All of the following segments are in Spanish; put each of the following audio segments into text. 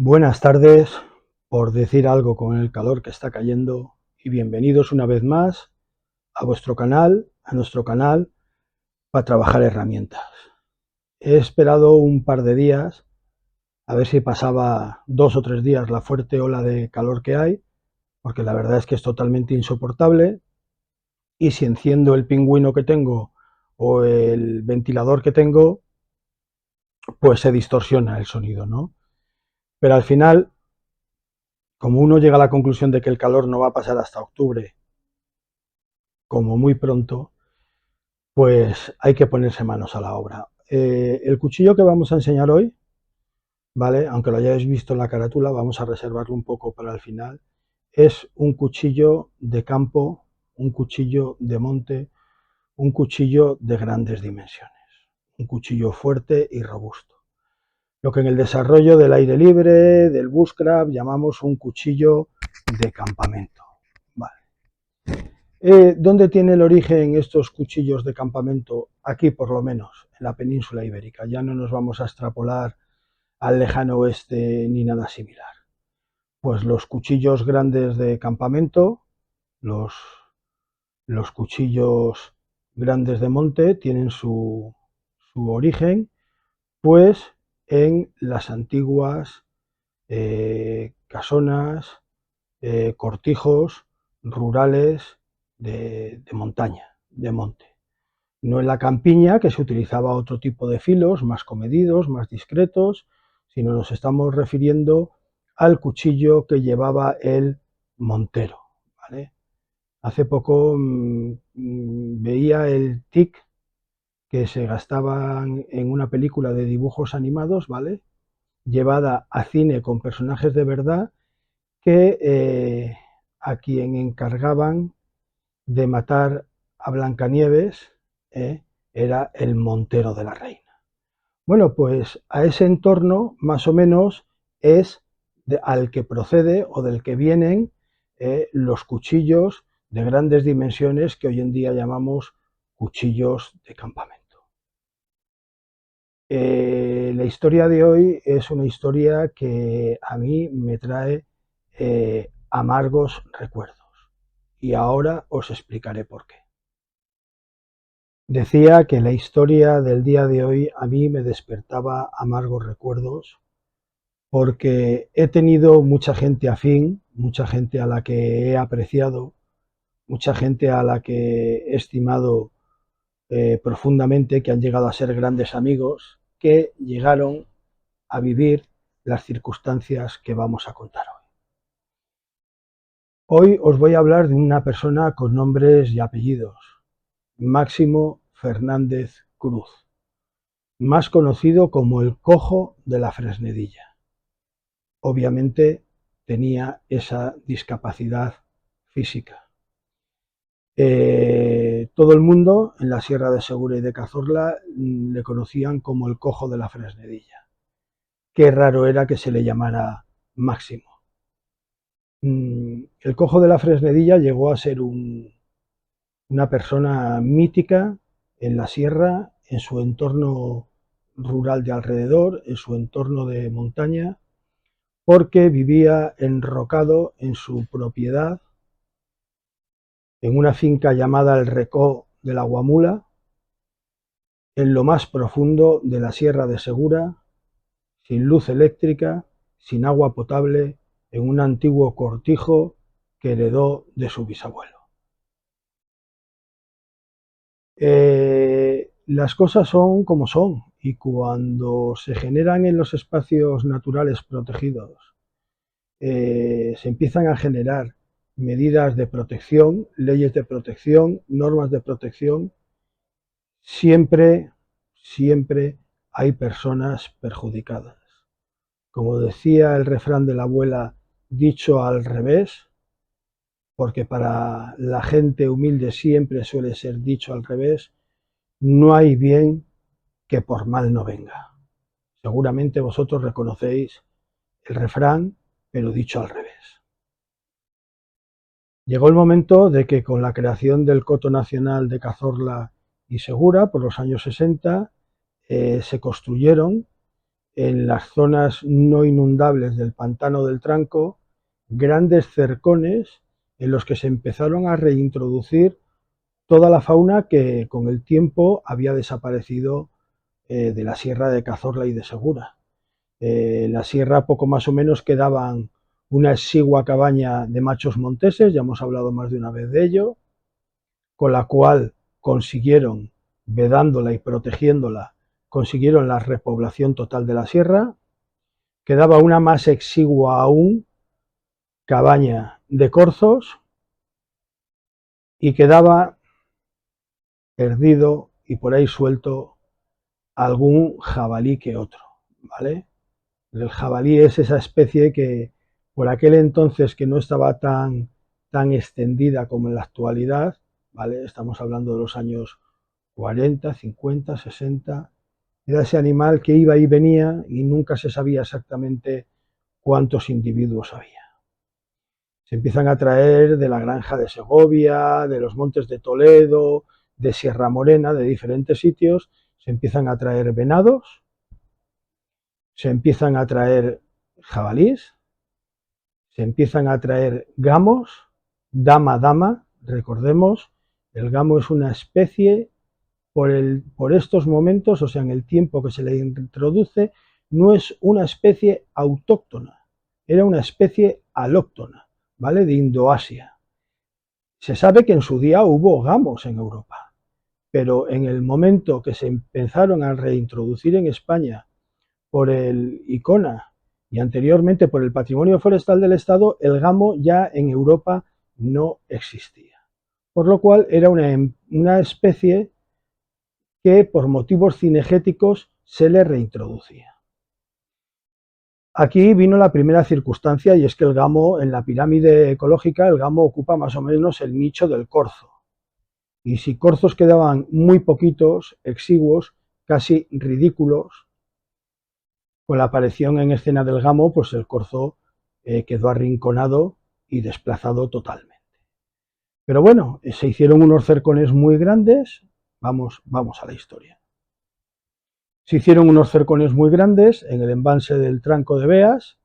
Buenas tardes, por decir algo con el calor que está cayendo, y bienvenidos una vez más a vuestro canal, a nuestro canal, para trabajar herramientas. He esperado un par de días, a ver si pasaba 2 o 3 días la fuerte ola de calor que hay, porque la verdad es que es totalmente insoportable, y si enciendo el pingüino que tengo o el ventilador que tengo, pues se distorsiona el sonido, ¿no? Pero al final, como uno llega a la conclusión de que el calor no va a pasar hasta octubre, como muy pronto, pues hay que ponerse manos a la obra. El cuchillo que vamos a enseñar hoy, ¿vale? Aunque lo hayáis visto en la carátula, vamos a reservarlo un poco para el final. Es un cuchillo de campo, un cuchillo de monte, un cuchillo de grandes dimensiones, un cuchillo fuerte y robusto. Lo que en el desarrollo del aire libre, del bushcraft, llamamos un cuchillo de campamento. Vale. ¿Dónde tiene el origen estos cuchillos de campamento? Aquí, por lo menos, en la península ibérica. Ya no nos vamos a extrapolar al lejano oeste ni nada similar. Pues los cuchillos grandes de campamento, los, los cuchillos grandes de monte, tienen su origen, pues, en las antiguas casonas, cortijos rurales de montaña, de monte. No en la campiña, que se utilizaba otro tipo de filos, más comedidos, más discretos, sino nos estamos refiriendo al cuchillo que llevaba el montero. ¿Vale? Hace poco veía el tic que se gastaban en una película de dibujos animados, ¿vale? Llevada a cine con personajes de verdad que a quien encargaban de matar a Blancanieves era el montero de la reina. Bueno, pues a ese entorno más o menos es al que procede o del que vienen los cuchillos de grandes dimensiones que hoy en día llamamos cuchillos de campamento. La historia de hoy es una historia que a mí me trae amargos recuerdos y ahora os explicaré por qué. Decía que la historia del día de hoy a mí me despertaba amargos recuerdos porque he tenido mucha gente afín, mucha gente a la que he apreciado, mucha gente a la que he estimado profundamente, que han llegado a ser grandes amigos, que llegaron a vivir las circunstancias que vamos a contar hoy. Hoy os voy a hablar de una persona con nombres y apellidos, Máximo Fernández Cruz, más conocido como el Cojo de la Fresnedilla. Obviamente tenía esa discapacidad física. Todo el mundo en la Sierra de Segura y de Cazorla le conocían como el Cojo de la Fresnedilla. Qué raro era que se le llamara Máximo. El Cojo de la Fresnedilla llegó a ser una persona mítica en la sierra, en su entorno rural de alrededor, en su entorno de montaña, porque vivía enrocado en su propiedad, en una finca llamada El Recó de la Guamula, en lo más profundo de la Sierra de Segura, sin luz eléctrica, sin agua potable, en un antiguo cortijo que heredó de su bisabuelo. Las cosas son como son, y cuando se generan en los espacios naturales protegidos, se empiezan a generar medidas de protección, leyes de protección, normas de protección, siempre, siempre hay personas perjudicadas. Como decía el refrán de la abuela, dicho al revés, porque para la gente humilde siempre suele ser dicho al revés, no hay bien que por mal no venga. Seguramente vosotros reconocéis el refrán, pero dicho al revés. Llegó el momento de que con la creación del Coto Nacional de Cazorla y Segura, por los años 60, se construyeron en las zonas no inundables del pantano del Tranco grandes cercones en los que se empezaron a reintroducir toda la fauna que con el tiempo había desaparecido de la sierra de Cazorla y de Segura. En la sierra poco más o menos quedaban una exigua cabaña de machos monteses, ya hemos hablado más de una vez de ello, con la cual consiguieron, vedándola y protegiéndola, consiguieron la repoblación total de la sierra. Quedaba una más exigua aún, cabaña de corzos, y quedaba perdido y por ahí suelto algún jabalí que otro, ¿vale? El jabalí es esa especie que por aquel entonces, que no estaba tan extendida como en la actualidad, ¿vale? Estamos hablando de los años 40, 50, 60, era ese animal que iba y venía y nunca se sabía exactamente cuántos individuos había. Se empiezan a traer de la granja de Segovia, de los montes de Toledo, de Sierra Morena, de diferentes sitios, se empiezan a traer venados, se empiezan a traer jabalís, se empiezan a traer gamos, dama, recordemos, el gamo es una especie por estos momentos, o sea, en el tiempo que se le introduce, no es una especie autóctona, era una especie alóctona, ¿vale? De Indoasia. Se sabe que en su día hubo gamos en Europa, pero en el momento que se empezaron a reintroducir en España por el ICONA y anteriormente por el Patrimonio Forestal del Estado, el gamo ya en Europa no existía. Por lo cual era una especie que por motivos cinegéticos se le reintroducía. Aquí vino la primera circunstancia, y es que el gamo, en la pirámide ecológica, el gamo ocupa más o menos el nicho del corzo. Y si corzos quedaban muy poquitos, exiguos, casi ridículos, con la aparición en escena del gamo, pues el corzo quedó arrinconado y desplazado totalmente. Pero bueno, se hicieron unos cercones muy grandes, vamos a la historia. Se hicieron unos cercones muy grandes en el embalse del Tranco de Beas,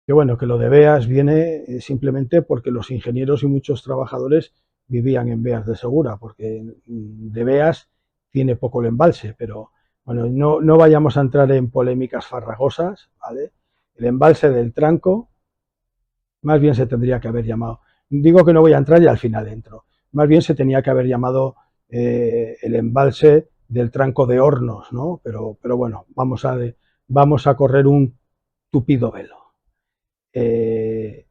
que bueno, que lo de Beas viene simplemente porque los ingenieros y muchos trabajadores vivían en Beas de Segura, porque de Beas tiene poco el embalse, pero bueno, no vayamos a entrar en polémicas farragosas, ¿vale? El embalse del Tranco, más bien se tendría que haber llamado, digo que no voy a entrar y al final entro, más bien se tenía que haber llamado el embalse del Tranco de Hornos, ¿no? Pero bueno, vamos a correr un tupido velo. En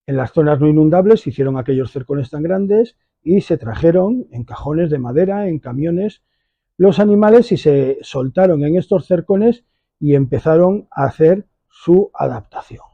las zonas no inundables se hicieron aquellos cercones tan grandes y se trajeron en cajones de madera, en camiones, los animales y se soltaron en estos cercones y empezaron a hacer su adaptación.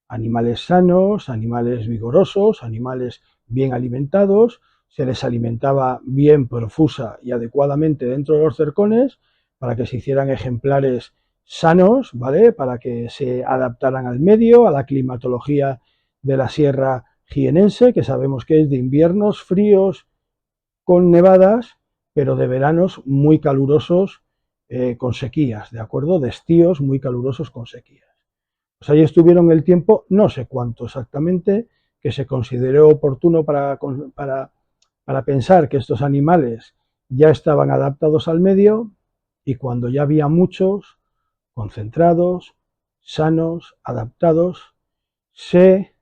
Animales sanos, animales vigorosos, animales bien alimentados, se les alimentaba bien, profusa y adecuadamente dentro de los cercones para que se hicieran ejemplares sanos, ¿vale? Para que se adaptaran al medio, a la climatología de la sierra jienense, que sabemos que es de inviernos fríos con nevadas, pero de veranos muy calurosos con sequías, ¿de acuerdo? De estíos muy calurosos con sequías. Pues ahí estuvieron el tiempo, no sé cuánto exactamente, que se consideró oportuno para pensar que estos animales ya estaban adaptados al medio, y cuando ya había muchos concentrados, sanos, adaptados, se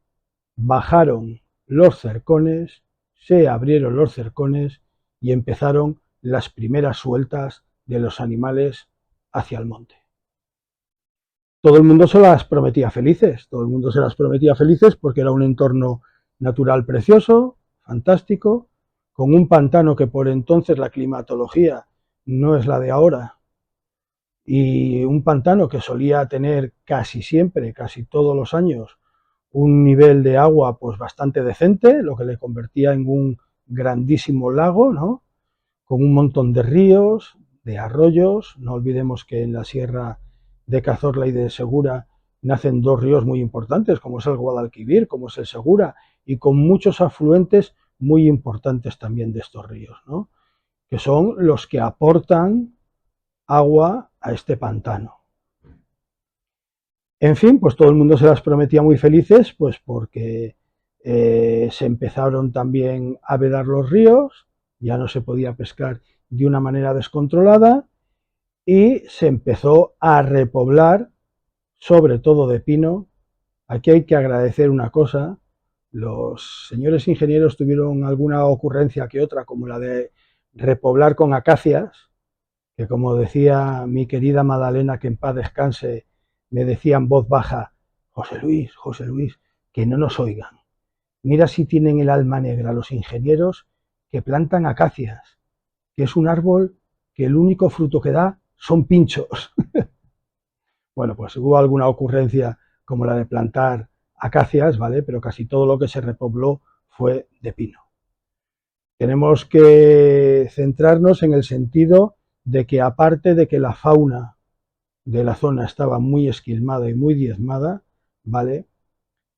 bajaron los cercones, se abrieron los cercones y empezaron las primeras sueltas de los animales hacia el monte. Todo el mundo se las prometía felices, todo el mundo se las prometía felices porque era un entorno natural precioso, fantástico, con un pantano que por entonces la climatología no es la de ahora, y un pantano que solía tener casi siempre, casi todos los años, un nivel de agua pues bastante decente, lo que le convertía en un grandísimo lago, ¿no? Con un montón de ríos, de arroyos. No olvidemos que en la sierra de Cazorla y de Segura nacen dos ríos muy importantes, como es el Guadalquivir, como es el Segura, y con muchos afluentes muy importantes también de estos ríos, ¿no? Que son los que aportan agua a este pantano. En fin, pues todo el mundo se las prometía muy felices, pues porque se empezaron también a vedar los ríos, ya no se podía pescar de una manera descontrolada y se empezó a repoblar, sobre todo de pino. Aquí hay que agradecer una cosa: los señores ingenieros tuvieron alguna ocurrencia que otra, como la de repoblar con acacias, que como decía mi querida Madalena, que en paz descanse, me decía en voz baja: José Luis, que no nos oigan. Mira si tienen el alma negra los ingenieros que plantan acacias, que es un árbol que el único fruto que da son pinchos. Bueno, pues hubo alguna ocurrencia como la de plantar acacias, ¿vale? Pero casi todo lo que se repobló fue de pino. Tenemos que centrarnos en el sentido de que, aparte de que la fauna de la zona estaba muy esquilmada y muy diezmada, ¿vale?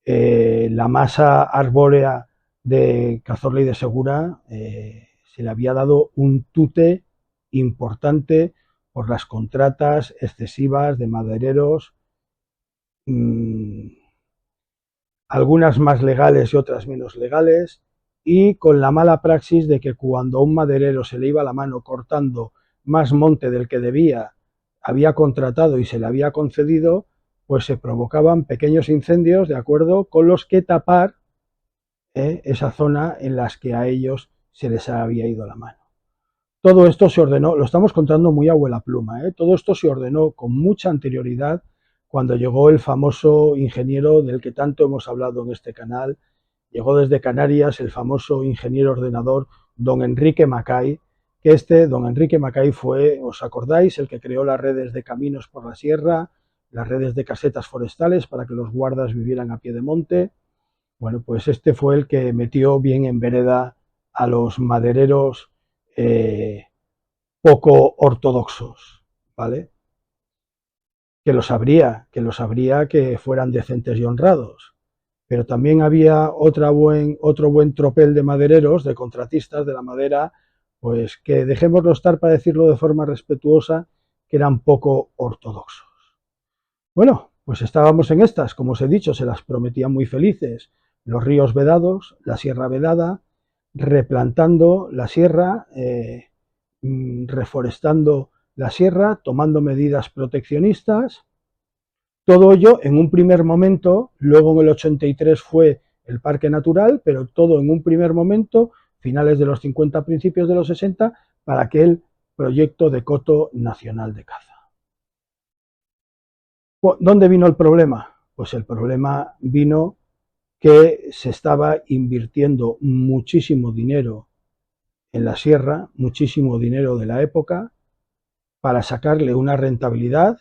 La masa arbórea de Cazorla y de Segura se le había dado un tute importante por las contratas excesivas de madereros, algunas más legales y otras menos legales, y con la mala praxis de que cuando a un maderero se le iba la mano cortando más monte del que debía, había contratado y se le había concedido, pues se provocaban pequeños incendios, de acuerdo, con los que tapar esa zona en las que a ellos se les había ido la mano. Todo esto se ordenó, lo estamos contando muy a vuela pluma, todo esto se ordenó con mucha anterioridad cuando llegó el famoso ingeniero del que tanto hemos hablado en este canal. Llegó desde Canarias el famoso ingeniero ordenador don Enrique Macay, que don Enrique Macay fue, ¿os acordáis?, el que creó las redes de caminos por la sierra, las redes de casetas forestales para que los guardas vivieran a pie de monte. Bueno, pues este fue el que metió bien en vereda a los madereros poco ortodoxos, ¿vale? Que los habría que fueran decentes y honrados, pero también había otro buen tropel de madereros, de contratistas de la madera, pues que dejémoslo estar, para decirlo de forma respetuosa, que eran poco ortodoxos. Bueno, pues estábamos en estas, como os he dicho, se las prometían muy felices: los ríos vedados, la sierra vedada, replantando la sierra, reforestando la sierra, tomando medidas proteccionistas. Todo ello en un primer momento, luego en el 83 fue el Parque Natural, pero todo en un primer momento, finales de los 50, principios de los 60, para aquel proyecto de coto nacional de caza. ¿Dónde vino el problema? Pues el problema vino que se estaba invirtiendo muchísimo dinero en la sierra, muchísimo dinero de la época, para sacarle una rentabilidad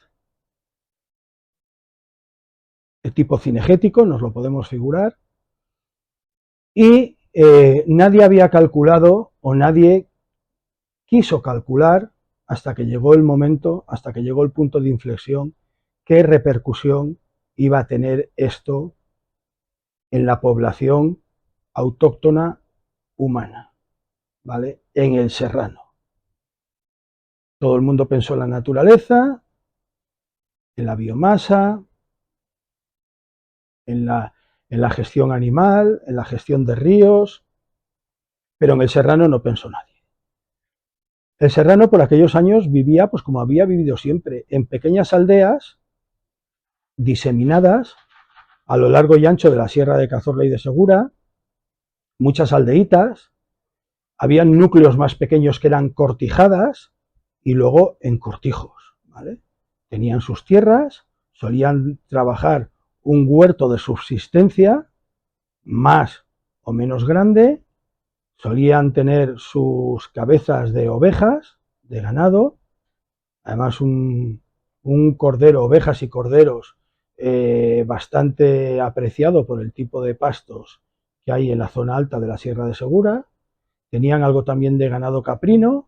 de tipo cinegético, nos lo podemos figurar, y nadie había calculado, o nadie quiso calcular, hasta que llegó el momento, hasta que llegó el punto de inflexión, qué repercusión iba a tener esto en la población autóctona humana, ¿vale? En el serrano. Todo el mundo pensó en la naturaleza, en la biomasa, en la gestión animal, en la gestión de ríos, pero en el serrano no pensó nadie. El serrano por aquellos años vivía, pues como había vivido siempre, en pequeñas aldeas diseminadas a lo largo y ancho de la sierra de Cazorla y de Segura, muchas aldeitas, habían núcleos más pequeños que eran cortijadas y luego en cortijos, ¿vale? Tenían sus tierras, solían trabajar un huerto de subsistencia, más o menos grande, solían tener sus cabezas de ovejas, de ganado, además un cordero, ovejas y corderos bastante apreciado por el tipo de pastos que hay en la zona alta de la Sierra de Segura. Tenían algo también de ganado caprino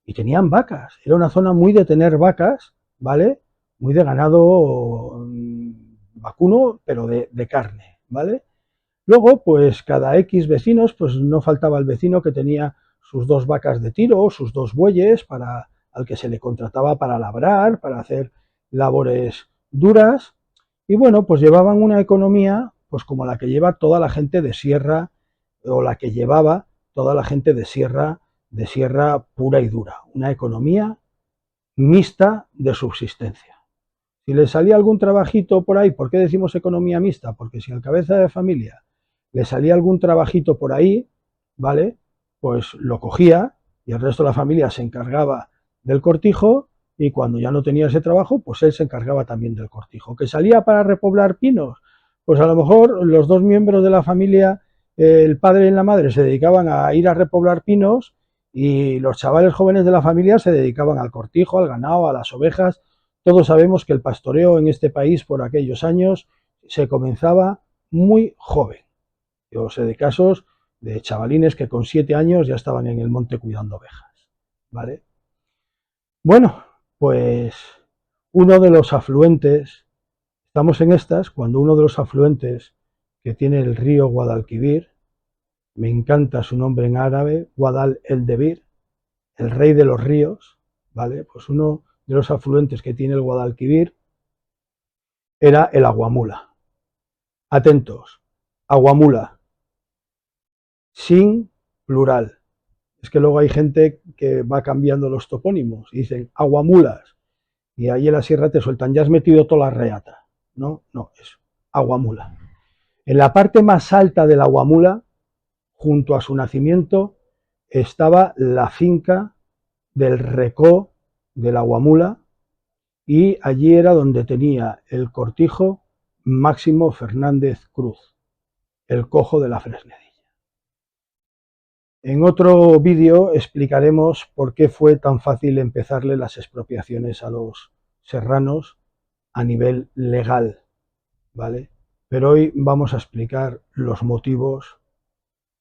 y tenían vacas. Era una zona muy de tener vacas, ¿vale? Muy de ganado vacuno, pero de carne, ¿vale? Luego, pues cada X vecinos, pues no faltaba el vecino que tenía sus 2 vacas de tiro, sus 2 bueyes para al que se le contrataba para labrar, para hacer labores duras, y bueno, pues llevaban una economía pues como la que lleva toda la gente de sierra, o la que llevaba toda la gente de sierra pura y dura, una economía mixta de subsistencia. Si le salía algún trabajito por ahí, ¿por qué decimos economía mixta? Porque si al cabeza de familia le salía algún trabajito por ahí, ¿vale? Pues lo cogía y el resto de la familia se encargaba del cortijo, y cuando ya no tenía ese trabajo, pues él se encargaba también del cortijo. ¿Que salía para repoblar pinos? Pues a lo mejor los dos miembros de la familia, el padre y la madre, se dedicaban a ir a repoblar pinos, y los chavales jóvenes de la familia se dedicaban al cortijo, al ganado, a las ovejas. Todos sabemos que el pastoreo en este país por aquellos años se comenzaba muy joven. Yo sé de casos de chavalines que con 7 años ya estaban en el monte cuidando ovejas, ¿vale? Bueno, pues uno de los afluentes, estamos en estas, cuando uno de los afluentes que tiene el río Guadalquivir, me encanta su nombre en árabe, Guadal el Debir, el rey de los ríos, ¿vale? Pues uno de los afluentes que tiene el Guadalquivir era el Aguamula. Atentos, Aguamula, sin plural. Es que luego hay gente que va cambiando los topónimos y dicen Aguamulas, y ahí en la sierra te sueltan, ya has metido toda la reata. No, no, es Aguamula. En la parte más alta del Aguamula, junto a su nacimiento, estaba la finca del Recó del Aguamula, y allí era donde tenía el cortijo Máximo Fernández Cruz, el cojo de la Fresnedilla. En otro vídeo explicaremos por qué fue tan fácil empezarle las expropiaciones a los serranos a nivel legal, ¿vale? Pero hoy vamos a explicar los motivos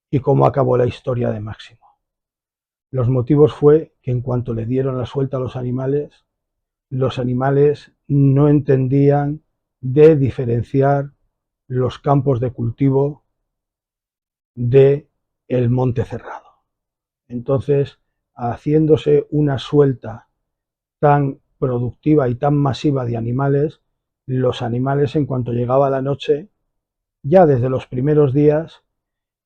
y cómo acabó la historia de Máximo. Los motivos fue que en cuanto le dieron la suelta a los animales no entendían de diferenciar los campos de cultivo de el monte cerrado. Entonces, haciéndose una suelta tan productiva y tan masiva de animales, los animales, en cuanto llegaba la noche, ya desde los primeros días,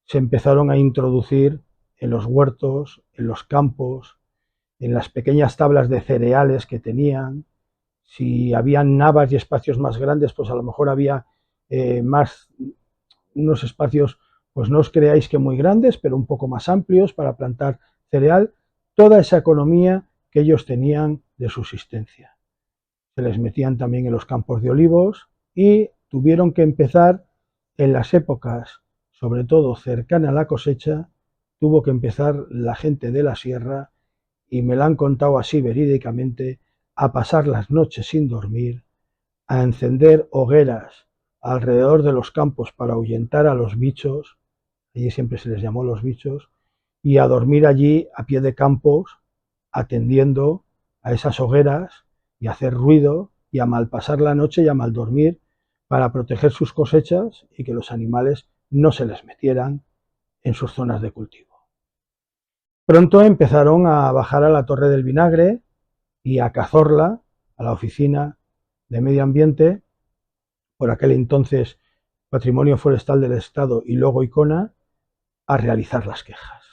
se empezaron a introducir en los huertos, en los campos, en las pequeñas tablas de cereales que tenían. Si habían navas y espacios más grandes, pues a lo mejor había más, unos espacios, pues no os creáis que muy grandes, pero un poco más amplios para plantar cereal. Toda esa economía que ellos tenían de subsistencia. Se les metían también en los campos de olivos, y tuvieron que empezar en las épocas, sobre todo cercana a la cosecha, tuvo que empezar la gente de la sierra, y me lo han contado así verídicamente, a pasar las noches sin dormir, a encender hogueras alrededor de los campos para ahuyentar a los bichos, allí siempre se les llamó los bichos, y a dormir allí a pie de campos, atendiendo a esas hogueras, y a hacer ruido, y a malpasar la noche y a mal dormir, para proteger sus cosechas y que los animales no se les metieran en sus zonas de cultivo. Pronto empezaron a bajar a la Torre del Vinagre y a Cazorla, a la Oficina de Medio Ambiente, por aquel entonces Patrimonio Forestal del Estado y luego ICONA, a realizar las quejas.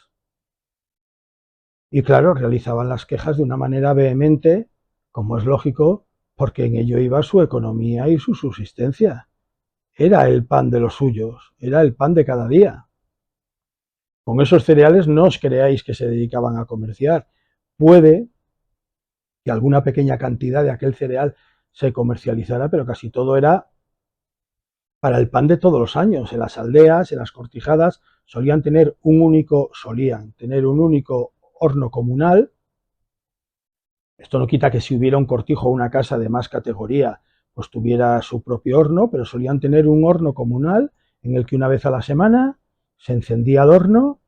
Y claro, realizaban las quejas de una manera vehemente, como es lógico, porque en ello iba su economía y su subsistencia. Era el pan de los suyos, era el pan de cada día. Con esos cereales no os creáis que se dedicaban a comerciar. Puede que alguna pequeña cantidad de aquel cereal se comercializara, pero casi todo era para el pan de todos los años. En las aldeas, en las cortijadas, solían tener un único horno comunal. Esto no quita que si hubiera un cortijo o una casa de más categoría, pues tuviera su propio horno, pero solían tener un horno comunal en el que una vez a la semana se encendía el horno,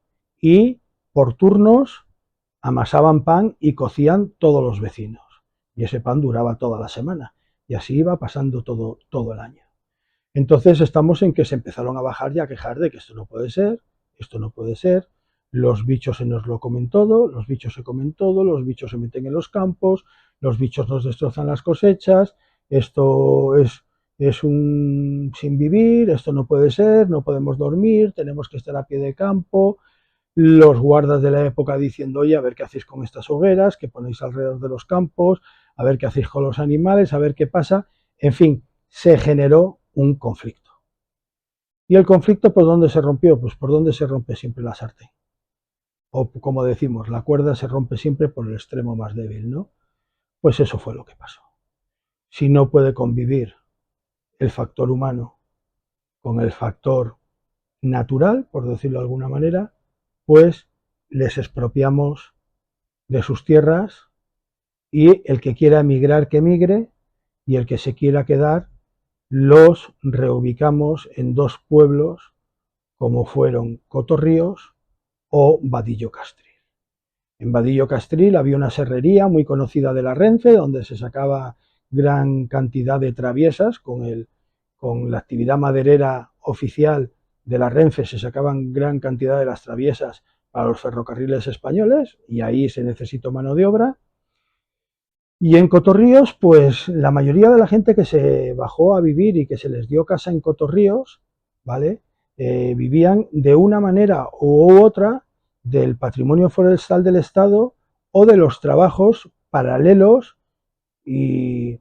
y por turnos amasaban pan y cocían todos los vecinos. Y ese pan duraba toda la semana. Y así iba pasando todo el año. Entonces estamos en que se empezaron a bajar y a quejar de que esto no puede ser, los bichos se nos lo comen todo, los bichos se comen todo, los bichos se meten en los campos, los bichos nos destrozan las cosechas, esto es un sin vivir, esto no puede ser, no podemos dormir, tenemos que estar a pie de campo, los guardas de la época diciendo, oye, a ver qué hacéis con estas hogueras que ponéis alrededor de los campos, a ver qué hacéis con los animales, a ver qué pasa, en fin, se generó un conflicto. ¿Y el conflicto por dónde se rompió? Pues por dónde se rompe siempre la sartén. O como decimos, la cuerda se rompe siempre por el extremo más débil, ¿no? Pues eso fue lo que pasó. Si no puede convivir el factor humano con el factor natural, por decirlo de alguna manera, pues les expropiamos de sus tierras y el que quiera emigrar que emigre y el que se quiera quedar los reubicamos en dos pueblos como fueron Cotorríos o Vadillo Castril. En Vadillo Castril había una serrería muy conocida de la Renfe donde se sacaba gran cantidad de traviesas con la actividad maderera oficial de la Renfe, se sacaban gran cantidad de las traviesas para los ferrocarriles españoles y ahí se necesitó mano de obra. Y en Cotorríos, pues la mayoría de la gente que se bajó a vivir y que se les dio casa en Cotorríos, ¿vale? Vivían de una manera u otra del patrimonio forestal del Estado o de los trabajos paralelos y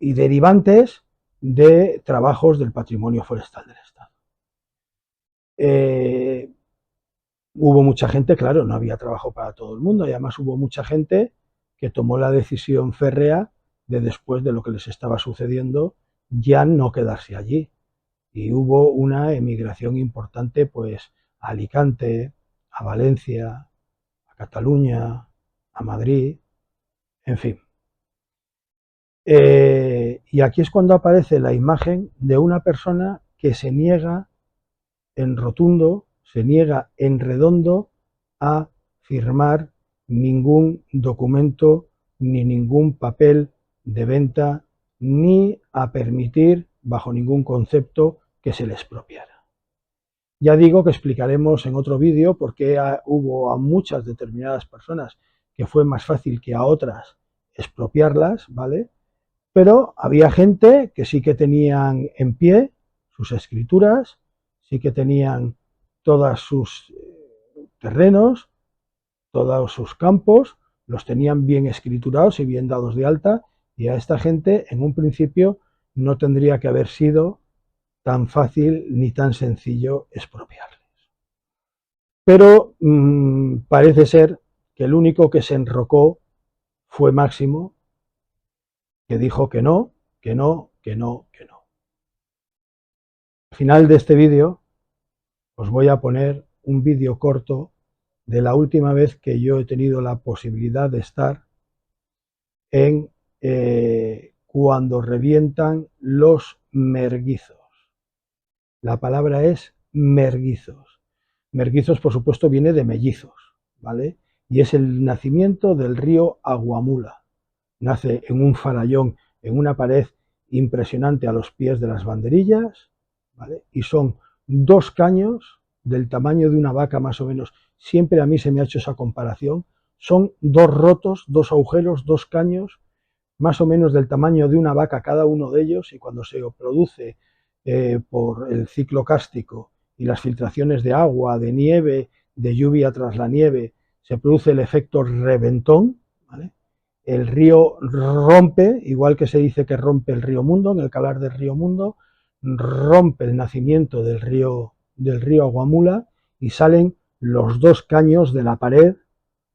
derivantes de trabajos del patrimonio forestal del Estado. Hubo mucha gente, claro, no había trabajo para todo el mundo y además hubo mucha gente que tomó la decisión férrea de después de lo que les estaba sucediendo ya no quedarse allí. Y hubo una emigración importante pues a Alicante, a Valencia, a Cataluña, a Madrid, en fin. Y aquí es cuando aparece la imagen de una persona que se niega en rotundo, se niega en redondo a firmar ningún documento ni ningún papel de venta ni a permitir bajo ningún concepto que se le expropiara. Ya digo que explicaremos en otro vídeo por qué hubo a muchas determinadas personas que fue más fácil que a otras expropiarlas, ¿vale? Pero había gente que sí que tenían en pie sus escrituras, sí que tenían todos sus terrenos, todos sus campos, los tenían bien escriturados y bien dados de alta, y a esta gente en un principio no tendría que haber sido tan fácil ni tan sencillo expropiarles. Pero parece ser que el único que se enrocó fue Máximo, que dijo que no, que no, que no, que no. Al final de este vídeo os voy a poner un vídeo corto de la última vez que yo he tenido la posibilidad de estar en cuando revientan los merguizos. La palabra es merguizos. Merguizos, por supuesto, viene de mellizos, ¿vale? Y es el nacimiento del río Aguamula. Nace en un farallón, en una pared impresionante a los pies de las banderillas, ¿vale? Y son dos caños del tamaño de una vaca más o menos. Siempre a mí se me ha hecho esa comparación. Son dos rotos, dos agujeros, dos caños, más o menos del tamaño de una vaca cada uno de ellos, y cuando se produce por el ciclo kárstico y las filtraciones de agua, de nieve, de lluvia tras la nieve, se produce el efecto reventón, ¿vale? El río rompe, igual que se dice que rompe el río Mundo, en el calar del río Mundo, rompe el nacimiento del río Aguamula y salen los dos caños de la pared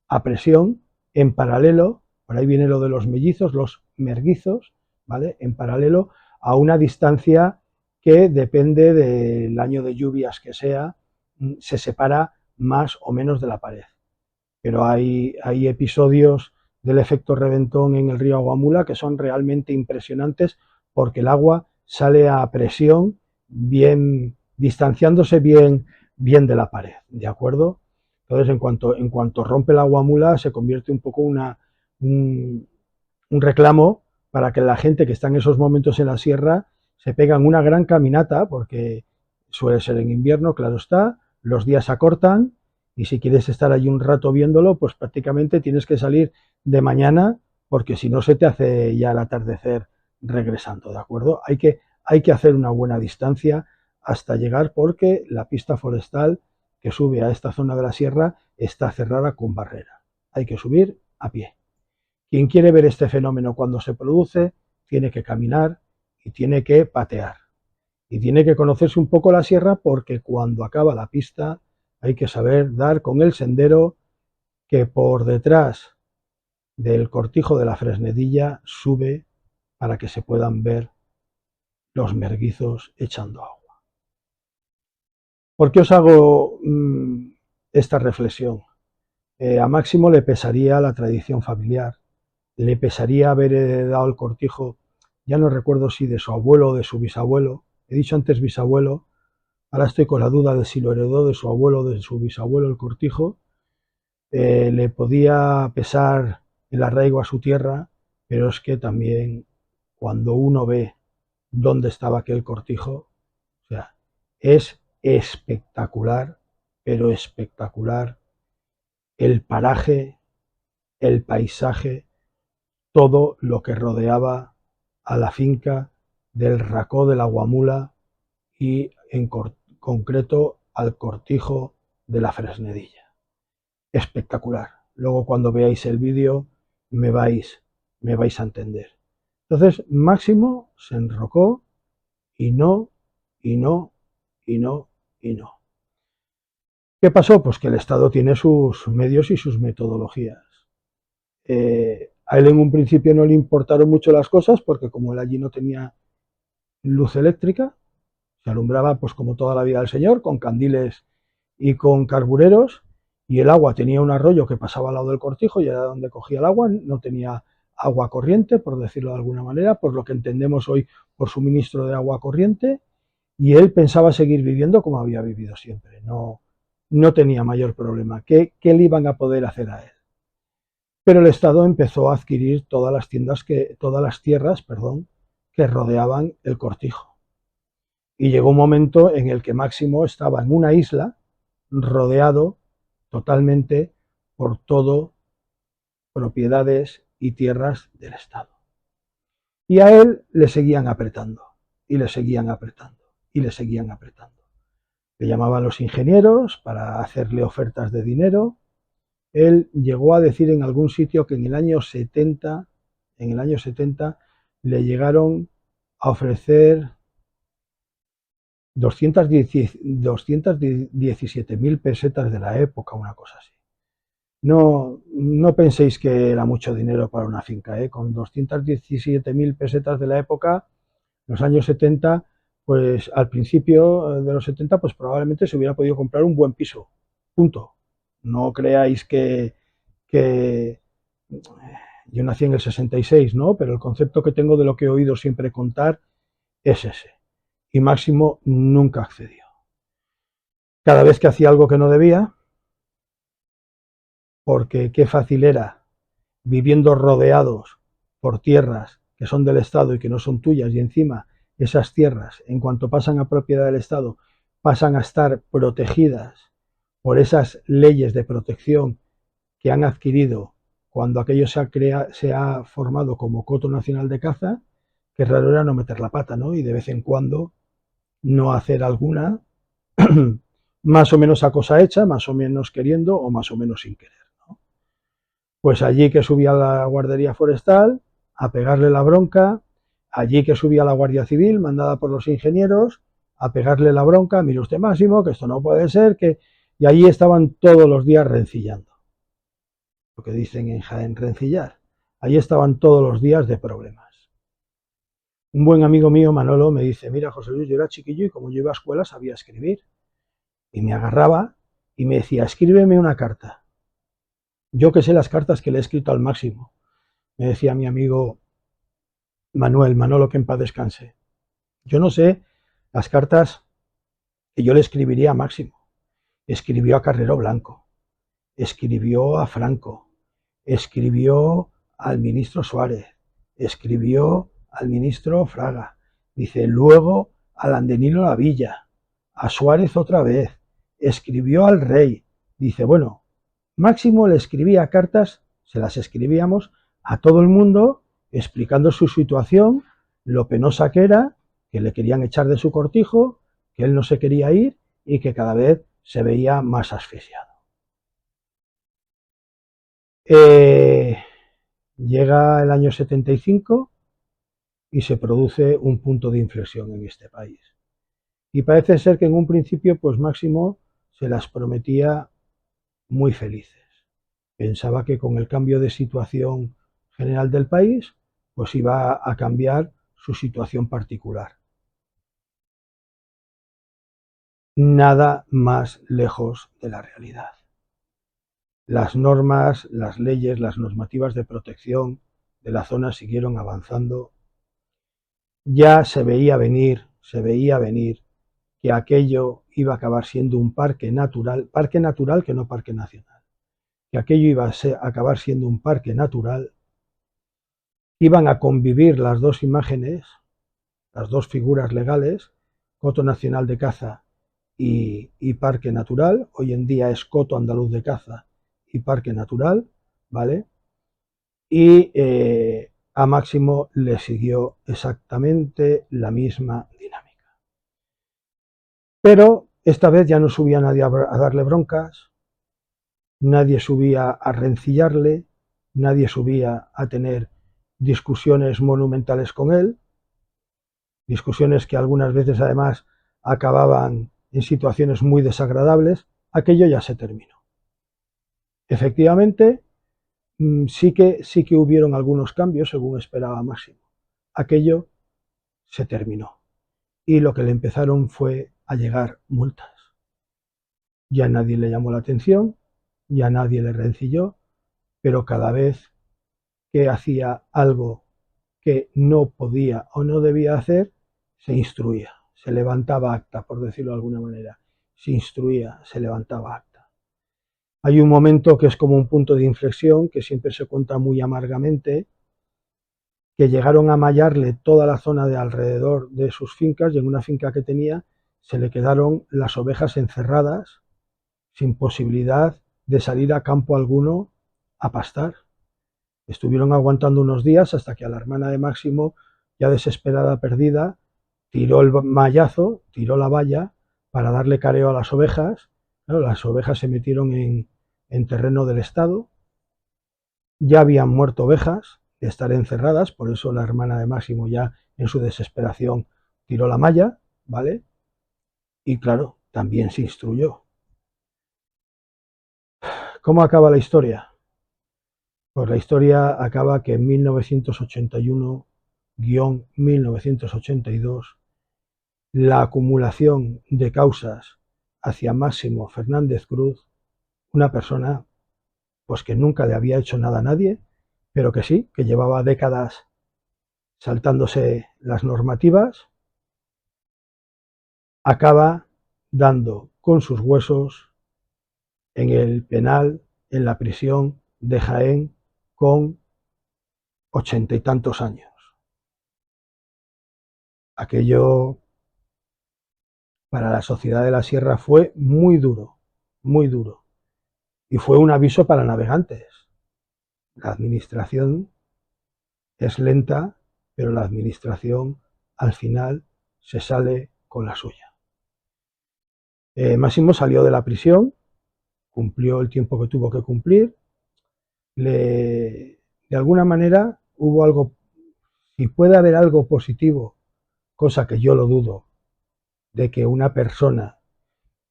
a presión en paralelo, por ahí viene lo de los mellizos, los merguizos, ¿vale? En paralelo a una distancia que depende del año de lluvias que sea, se separa más o menos de la pared. Pero hay episodios del efecto reventón en el río Aguamula que son realmente impresionantes porque el agua sale a presión, bien distanciándose bien de la pared, ¿de acuerdo? Entonces, en cuanto rompe el Aguamula, se convierte un poco un reclamo para que la gente que está en esos momentos en la sierra se pegan una gran caminata, porque suele ser en invierno, claro está, los días se acortan y si quieres estar allí un rato viéndolo, pues prácticamente tienes que salir de mañana, porque si no se te hace ya el atardecer regresando, ¿de acuerdo? Hay que hacer una buena distancia hasta llegar, porque la pista forestal que sube a esta zona de la sierra está cerrada con barrera. Hay que subir a pie. Quien quiere ver este fenómeno cuando se produce, tiene que caminar y tiene que patear. Y tiene que conocerse un poco la sierra, porque cuando acaba la pista hay que saber dar con el sendero que por detrás del cortijo de la Fresnedilla sube, para que se puedan ver los merguizos echando agua. ¿Por qué os hago esta reflexión? A Máximo le pesaría la tradición familiar, le pesaría haber heredado el cortijo, ya no recuerdo si de su abuelo o de su bisabuelo, he dicho antes bisabuelo, ahora estoy con la duda de si lo heredó de su abuelo o de su bisabuelo el cortijo. Le podía pesar el arraigo a su tierra, pero es que también cuando uno ve dónde estaba aquel cortijo, o sea, es espectacular, pero espectacular el paraje, el paisaje, todo lo que rodeaba a la finca del Racó de la Guamula y en concreto al cortijo de la Fresnedilla. Espectacular. Luego cuando veáis el vídeo me vais a entender. Entonces Máximo se enrocó y no, y no, y no, y no. ¿Qué pasó? Pues que el Estado tiene sus medios y sus metodologías. A él en un principio no le importaron mucho las cosas, porque como él allí no tenía luz eléctrica, se alumbraba pues como toda la vida del señor, con candiles y con carbureros, y el agua tenía un arroyo que pasaba al lado del cortijo y era donde cogía el agua, no tenía agua corriente, por decirlo de alguna manera, por lo que entendemos hoy por suministro de agua corriente, y él pensaba seguir viviendo como había vivido siempre, no tenía mayor problema. ¿Qué le iban a poder hacer a él? Pero el Estado empezó a adquirir todas las tierras, que rodeaban el cortijo. Y llegó un momento en el que Máximo estaba en una isla, rodeado totalmente por todo propiedades y tierras del Estado. Y a él le seguían apretando, y le seguían apretando, y le seguían apretando. Le llamaban los ingenieros para hacerle ofertas de dinero. Él llegó a decir en algún sitio que en el año 70 le llegaron a ofrecer 217.000 pesetas de la época, una cosa así. No penséis que era mucho dinero para una finca, ¿eh? Con 217.000 pesetas de la época, los años 70, pues al principio de los 70, pues probablemente se hubiera podido comprar un buen piso. Punto. No creáis que yo nací en el 66, ¿no? Pero el concepto que tengo de lo que he oído siempre contar es ese. Y Máximo nunca accedió. Cada vez que hacía algo que no debía, porque qué fácil era, viviendo rodeados por tierras que son del Estado y que no son tuyas, y encima esas tierras, en cuanto pasan a propiedad del Estado, pasan a estar protegidas por esas leyes de protección que han adquirido cuando aquello se ha formado como coto nacional de caza, que raro era no meter la pata, ¿no? Y de vez en cuando no hacer alguna más o menos a cosa hecha, más o menos queriendo o más o menos sin querer, ¿no? Pues allí que subía la guardería forestal a pegarle la bronca, allí que subía la Guardia Civil mandada por los ingenieros a pegarle la bronca, mire usted Máximo, que esto no puede ser, que... Y allí estaban todos los días rencillando, lo que dicen en Jaén, rencillar. Allí estaban todos los días de problemas. Un buen amigo mío, Manolo, me dice, mira José Luis, yo era chiquillo y como yo iba a escuela sabía escribir. Y me agarraba y me decía, escríbeme una carta. Yo que sé las cartas que le he escrito al Máximo. Me decía mi amigo Manuel, Manolo, que en paz descanse. Yo no sé las cartas que yo le escribiría a Máximo. Escribió a Carrero Blanco, escribió a Franco, escribió al ministro Suárez, escribió al ministro Fraga, dice, luego al Andenino Lavilla, a Suárez otra vez, escribió al rey, dice, bueno, Máximo le escribía cartas, se las escribíamos a todo el mundo explicando su situación, lo penosa que era, que le querían echar de su cortijo, que él no se quería ir y que cada vez se veía más asfixiado. Llega el año 75 y se produce un punto de inflexión en este país. Y parece ser que en un principio, pues Máximo se las prometía muy felices. Pensaba que con el cambio de situación general del país, pues iba a cambiar su situación particular. Nada más lejos de la realidad. Las normas, las leyes, las normativas de protección de la zona siguieron avanzando. Ya se veía venir que aquello iba a acabar siendo un parque natural que no parque nacional, que aquello iba a acabar siendo un parque natural. Iban a convivir las dos imágenes, las dos figuras legales, Coto Nacional de Caza y Parque Natural. Hoy en día es Coto Andaluz de Caza y Parque Natural, ¿vale? Y a Máximo le siguió exactamente la misma dinámica. Pero esta vez ya no subía nadie a darle broncas, nadie subía a rencillarle, nadie subía a tener discusiones monumentales con él, discusiones que algunas veces además acababan en situaciones muy desagradables. Aquello ya se terminó. Efectivamente, sí que hubieron algunos cambios según esperaba Máximo. Aquello se terminó y lo que le empezaron fue a llegar multas. Ya nadie le llamó la atención, ya nadie le rencilló, pero cada vez que hacía algo que no podía o no debía hacer, se instruía, se levantaba acta, por decirlo de alguna manera, se instruía, se levantaba acta. Hay un momento que es como un punto de inflexión, que siempre se cuenta muy amargamente, que llegaron a mallarle toda la zona de alrededor de sus fincas, y en una finca que tenía se le quedaron las ovejas encerradas, sin posibilidad de salir a campo alguno a pastar. Estuvieron aguantando unos días hasta que a la hermana de Máximo, ya desesperada, perdida, tiró el mallazo, tiró la valla para darle careo a las ovejas. Claro, las ovejas se metieron en terreno del Estado, ya habían muerto ovejas de estar encerradas, por eso la hermana de Máximo ya en su desesperación tiró la malla, ¿vale? Y claro, también se instruyó. ¿Cómo acaba la historia? Pues la historia acaba que en 1981-1982 la acumulación de causas hacia Máximo Fernández Cruz, una persona pues que nunca le había hecho nada a nadie, pero que sí, que llevaba décadas saltándose las normativas, acaba dando con sus huesos en el penal, en la prisión de Jaén, con 80 y tantos años. Aquello para la sociedad de la sierra fue muy duro, muy duro. Y fue un aviso para navegantes. La administración es lenta, pero la administración al final se sale con la suya. Máximo salió de la prisión, cumplió el tiempo que tuvo que cumplir. De alguna manera hubo algo, si puede haber algo positivo, cosa que yo lo dudo, de que una persona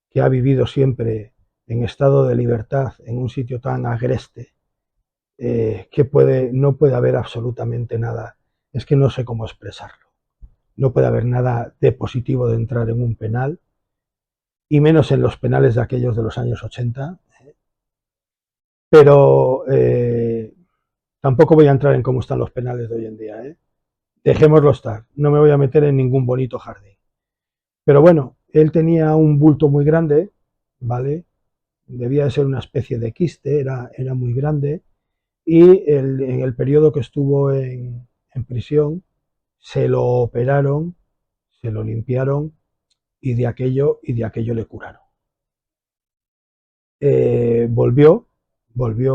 que ha vivido siempre en estado de libertad en un sitio tan agreste, no puede haber absolutamente nada, es que no sé cómo expresarlo, no puede haber nada de positivo de entrar en un penal, y menos en los penales de aquellos de los años 80, pero tampoco voy a entrar en cómo están los penales de hoy en día, dejémoslo estar, no me voy a meter en ningún bonito jardín. Pero bueno, él tenía un bulto muy grande, ¿vale? Debía de ser una especie de quiste, era muy grande, y en el periodo que estuvo en prisión se lo operaron, se lo limpiaron y de aquello le curaron. volvió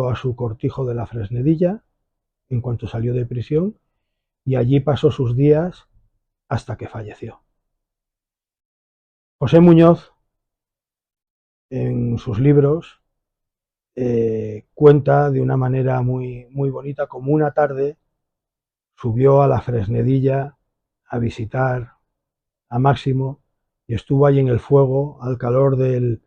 a su cortijo de la Fresnedilla en cuanto salió de prisión y allí pasó sus días hasta que falleció. José Muñoz, en sus libros, cuenta de una manera muy bonita como una tarde subió a la Fresnedilla a visitar a Máximo y estuvo ahí en el fuego, al calor del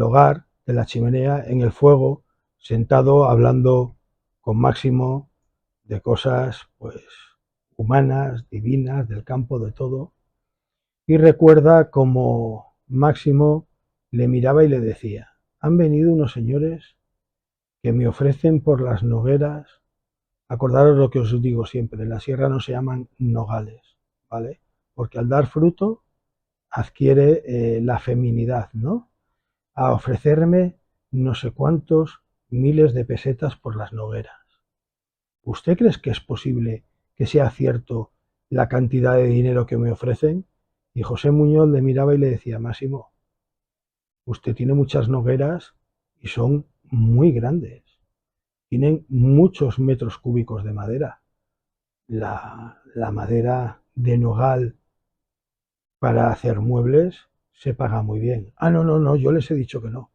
hogar, de la chimenea, en el fuego, sentado hablando con Máximo de cosas pues humanas, divinas, del campo, de todo. Y recuerda como Máximo le miraba y le decía: han venido unos señores que me ofrecen por las nogueras. Acordaros lo que os digo siempre, en la sierra no se llaman nogales, ¿vale? Porque al dar fruto adquiere la feminidad, ¿no? A ofrecerme no sé cuántos miles de pesetas por las nogueras. ¿Usted cree que es posible que sea cierto la cantidad de dinero que me ofrecen? Y José Muñoz le miraba y le decía: Máximo, usted tiene muchas nogueras y son muy grandes. Tienen muchos metros cúbicos de madera. La madera de nogal para hacer muebles se paga muy bien. Ah, no, no, no, yo les he dicho que no.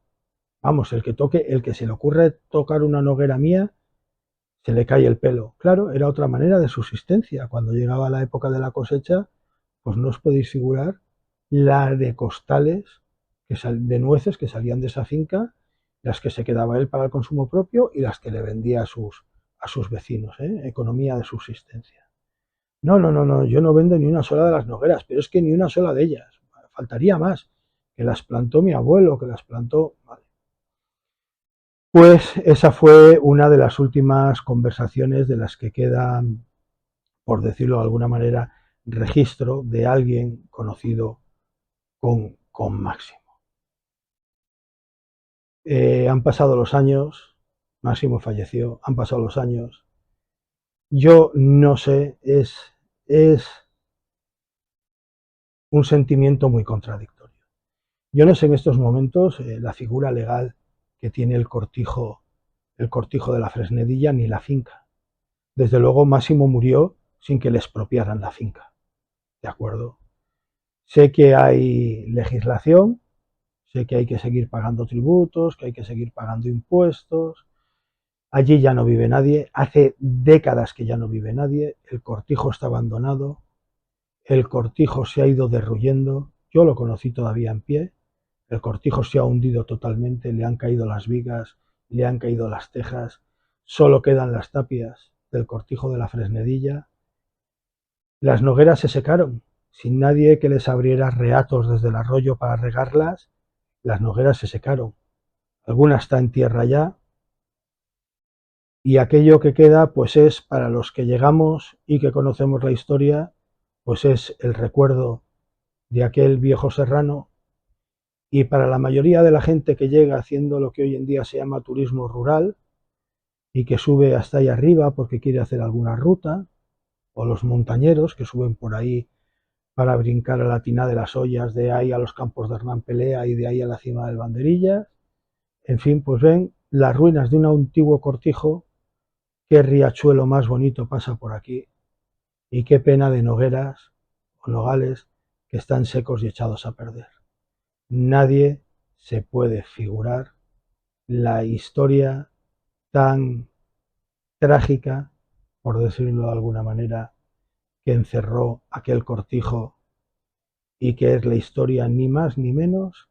Vamos, el que se le ocurre tocar una noguera mía, se le cae el pelo. Claro, era otra manera de subsistencia. Cuando llegaba la época de la cosecha, pues no os podéis figurar la de costales de nueces que salían de esa finca, las que se quedaba él para el consumo propio y las que le vendía a sus vecinos, ¿eh? Economía de subsistencia. No, no, no, no, yo no vendo ni una sola de las nogueras, pero es que ni una sola de ellas. Faltaría más, que las plantó mi abuelo, que las plantó. Vale. Pues esa fue una de las últimas conversaciones de las que queda, por decirlo de alguna manera, registro de alguien conocido con Máximo. Han pasado los años, Máximo falleció, han pasado los años. Yo no sé, es un sentimiento muy contradictorio. Yo no sé en estos momentos la figura legal que tiene el cortijo de la Fresnedilla ni la finca. Desde luego Máximo murió sin que le expropiaran la finca. ¿De acuerdo? Sé que hay legislación, sé que hay que seguir pagando tributos, que hay que seguir pagando impuestos. Allí ya no vive nadie, hace décadas que ya no vive nadie, el cortijo está abandonado, el cortijo se ha ido derruyendo, yo lo conocí todavía en pie, el cortijo se ha hundido totalmente, le han caído las vigas, le han caído las tejas, solo quedan las tapias del cortijo de la Fresnedilla. Las nogueras se secaron, sin nadie que les abriera reatos desde el arroyo para regarlas, las nogueras se secaron. Alguna está en tierra ya, y aquello que queda pues es para los que llegamos y que conocemos la historia, pues es el recuerdo de aquel viejo serrano, y para la mayoría de la gente que llega haciendo lo que hoy en día se llama turismo rural y que sube hasta ahí arriba porque quiere hacer alguna ruta, o los montañeros que suben por ahí para brincar a la tina de las ollas, de ahí a los campos de Hernán Pelea y de ahí a la cima del Banderillas, en fin, pues ven las ruinas de un antiguo cortijo. Qué riachuelo más bonito pasa por aquí y qué pena de nogueras o nogales que están secos y echados a perder. Nadie se puede figurar la historia tan trágica, por decirlo de alguna manera, que encerró aquel cortijo y que es la historia ni más ni menos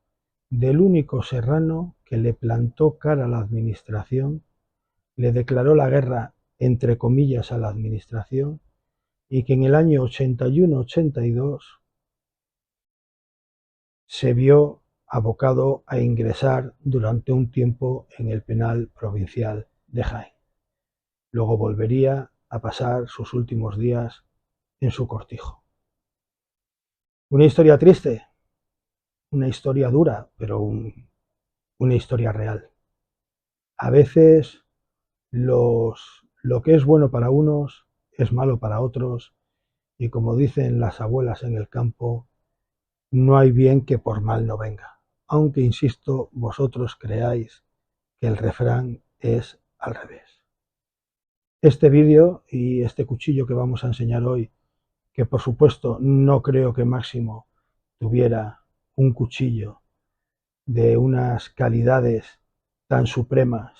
del único serrano que le plantó cara a la administración, le declaró la guerra entre comillas a la administración y que en el año 81-82 se vio abocado a ingresar durante un tiempo en el penal provincial de Jaén. Luego volvería a pasar sus últimos días en su cortijo. Una historia triste, una historia dura, pero una historia real. A veces lo que es bueno para unos es malo para otros, y como dicen las abuelas en el campo, no hay bien que por mal no venga. aunque insisto, vosotros creáis que el refrán es al revés. Este vídeo y este cuchillo que vamos a enseñar hoy, que por supuesto no creo que Máximo tuviera un cuchillo de unas calidades tan supremas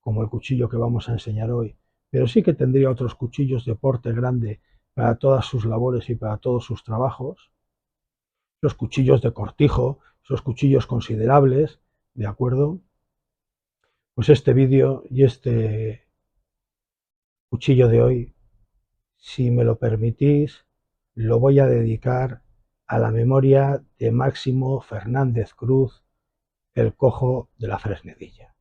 como el cuchillo que vamos a enseñar hoy, pero sí que tendría otros cuchillos de porte grande para todas sus labores y para todos sus trabajos, los cuchillos de cortijo, esos cuchillos considerables, ¿de acuerdo? Pues este vídeo y este cuchillo de hoy, si me lo permitís, lo voy a dedicar a la memoria de Máximo Fernández Cruz, el cojo de la Fresnedilla.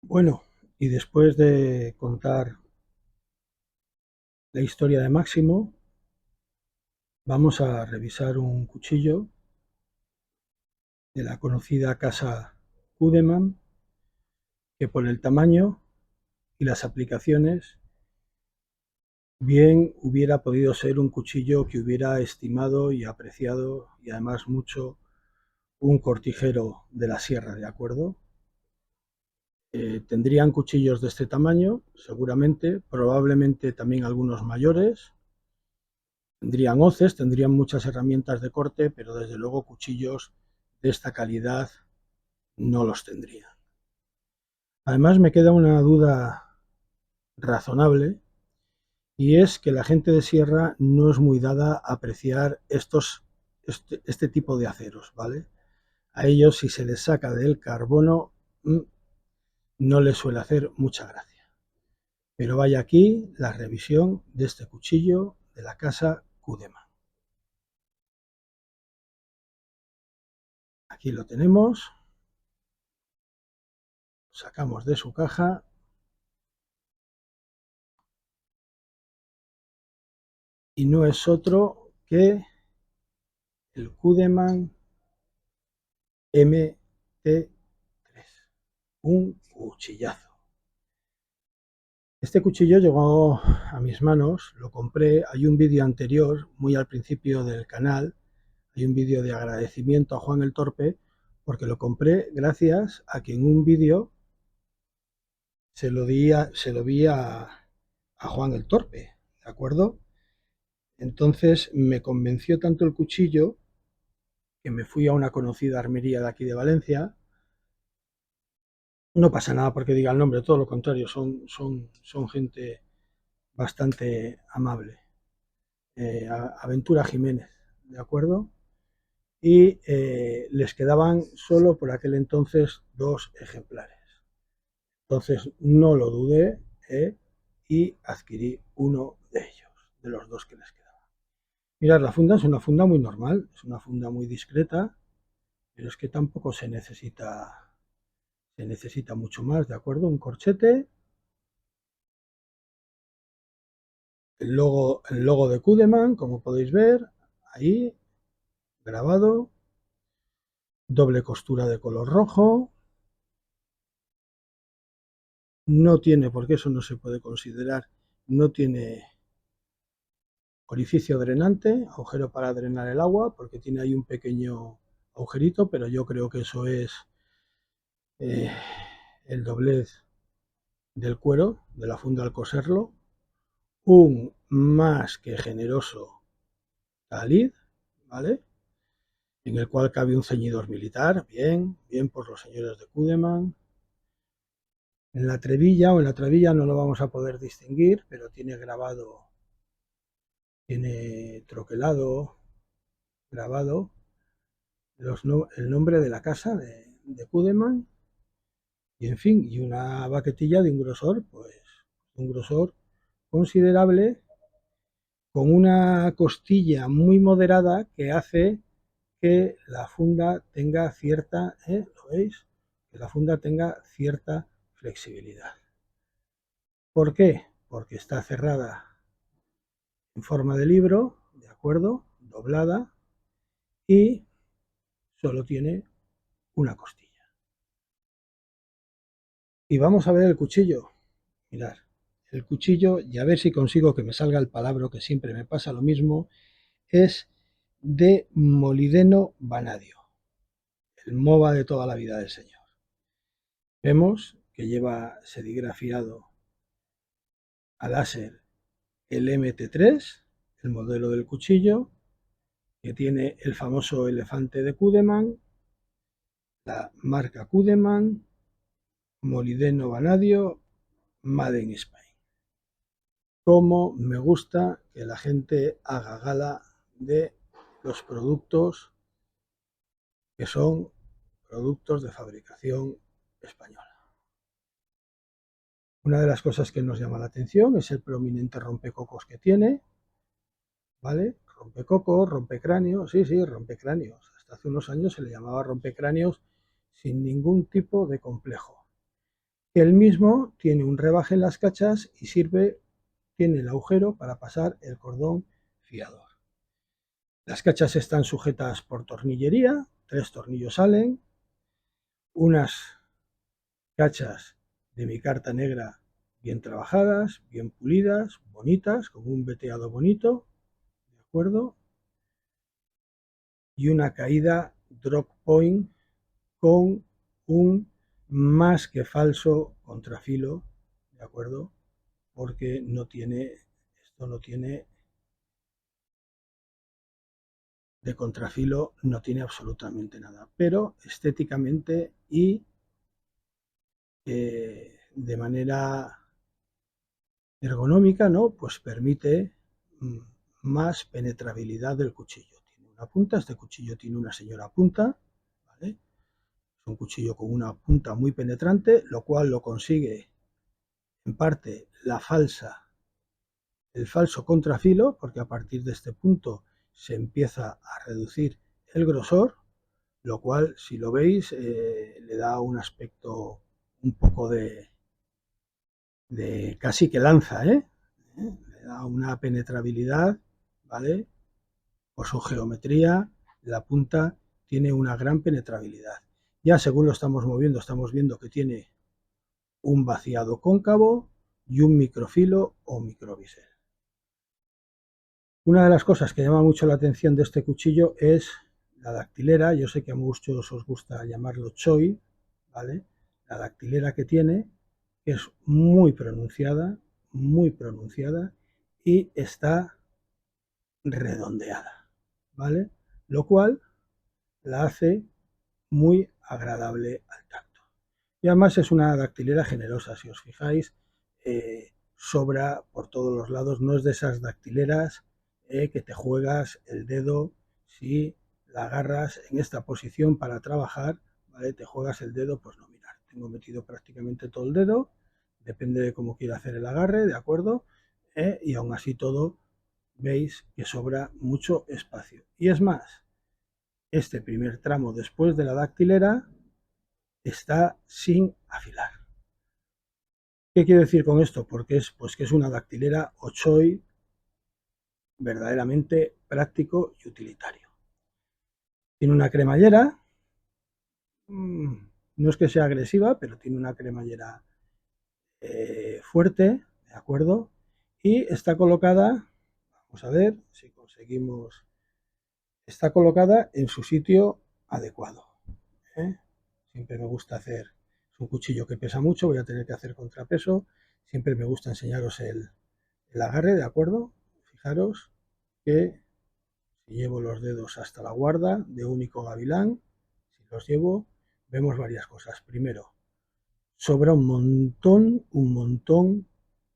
Bueno, y después de contar la historia de Máximo, vamos a revisar un cuchillo de la conocida casa Kudemann, que por el tamaño y las aplicaciones bien hubiera podido ser un cuchillo que hubiera estimado y apreciado, y además mucho, un cortijero de la sierra, ¿de acuerdo? Tendrían cuchillos de este tamaño, seguramente, probablemente también algunos mayores. Tendrían hoces, tendrían muchas herramientas de corte, pero desde luego cuchillos de esta calidad no los tendrían. Además me queda una duda razonable, y es que la gente de sierra no es muy dada a apreciar este tipo de aceros, ¿vale? A ellos, si se les saca del carbono, no les suele hacer mucha gracia. Pero vaya aquí la revisión de este cuchillo de la casa Kudemann. Aquí lo tenemos. Lo sacamos de su caja. Y no es otro que el Kudemann MT3. Un cuchillazo. Este cuchillo llegó a mis manos, lo compré, hay un vídeo anterior, muy al principio del canal, hay un vídeo de agradecimiento a Juan el Torpe, porque lo compré gracias a que en un vídeo se lo vi a Juan el Torpe, ¿de acuerdo? Entonces me convenció tanto el cuchillo que me fui a una conocida armería de aquí de Valencia. No pasa nada porque diga el nombre, todo lo contrario, son gente bastante amable. Aventura Jiménez, ¿de acuerdo? Y les quedaban solo por aquel entonces 2 ejemplares. Entonces no lo dudé y adquirí uno de ellos, de los 2 que les quedaban. Mirad, la funda es una funda muy normal, es una funda muy discreta, pero es que tampoco se necesita mucho más, ¿de acuerdo? Un corchete, el logo de Kudemann, como podéis ver, ahí, grabado, doble costura de color rojo, no tiene, porque eso no se puede considerar, no tiene orificio drenante, agujero para drenar el agua, porque tiene ahí un pequeño agujerito, pero yo creo que eso es el doblez del cuero de la funda al coserlo, un más que generoso talid, ¿vale? En el cual cabe un ceñidor militar, bien, bien por los señores de Cudeman. En la trebilla o en la trabilla no lo vamos a poder distinguir, pero tiene grabado, tiene troquelado, grabado el nombre de la casa de Cudeman y en fin, y una baquetilla de un grosor, pues un grosor considerable con una costilla muy moderada que hace que la funda tenga cierta, ¿lo veis? Que la funda tenga cierta flexibilidad. ¿Por qué? Porque está cerrada en forma de libro, ¿de acuerdo? Doblada y solo tiene una costilla. Y vamos a ver el cuchillo. Mirad, el cuchillo, y a ver si consigo que me salga el palabra, que siempre me pasa lo mismo, es de molideno vanadio, el MOVA de toda la vida del señor. Vemos que lleva serigrafiado a láser el MT3, el modelo del cuchillo, que tiene el famoso elefante de Cudeman, la marca Cudeman, molideno vanadio, Made in Spain. Cómo me gusta que la gente haga gala de los productos que son productos de fabricación española. Una de las cosas que nos llama la atención es el prominente rompecocos que tiene, ¿vale? Rompecocos, rompecráneos, sí, rompecráneos. Hasta hace unos años se le llamaba rompecráneos sin ningún tipo de complejo. El mismo tiene un rebaje en las cachas y tiene el agujero para pasar el cordón fiador. Las cachas están sujetas por tornillería, 3 tornillos salen, unas cachas de micarta negra bien trabajadas, bien pulidas, bonitas, con un veteado bonito, ¿de acuerdo? Y una caída drop point con un más que falso contrafilo, ¿de acuerdo? Porque esto no tiene de contrafilo, no tiene absolutamente nada, pero estéticamente y de manera ergonómica, ¿no? Pues permite más penetrabilidad del cuchillo. Tiene una punta, este cuchillo tiene una señora punta, ¿vale? Es un cuchillo con una punta muy penetrante, lo cual lo consigue en parte el falso contrafilo, porque a partir de este punto se empieza a reducir el grosor, lo cual, si lo veis, le da un aspecto un poco de casi que lanza, le da una penetrabilidad, ¿vale? Por su geometría, la punta tiene una gran penetrabilidad. Ya según lo estamos moviendo, estamos viendo que tiene un vaciado cóncavo y un microfilo o microbisel. Una de las cosas que llama mucho la atención de este cuchillo es la dactilera. Yo sé que a muchos os gusta llamarlo choi, ¿vale? La dactilera que tiene es muy pronunciada y está redondeada, ¿vale? Lo cual la hace muy agradable al tacto. Y además es una dactilera generosa, si os fijáis, sobra por todos los lados, no es de esas dactileras que te juegas el dedo si la agarras en esta posición para trabajar, ¿vale? Te juegas el dedo, pues no, mirar, tengo metido prácticamente todo el dedo, depende de cómo quiera hacer el agarre, ¿de acuerdo? Y aún así todo, veis que sobra mucho espacio. Y es más, este primer tramo después de la dactilera está sin afilar. ¿Qué quiero decir con esto? Porque pues que es una dactilera Ochoy verdaderamente práctico y utilitario. Tiene una cremallera, no es que sea agresiva, pero tiene una cremallera fuerte, ¿de acuerdo? Y está colocada, vamos a ver si conseguimos, está colocada en su sitio adecuado. ¿eh? Siempre me gusta hacer, es un cuchillo que pesa mucho, voy a tener que hacer contrapeso. Siempre me gusta enseñaros el agarre, ¿de acuerdo? Fijaros que si llevo los dedos hasta la guarda de único gavilán, si los llevo, vemos varias cosas. Primero, sobra un montón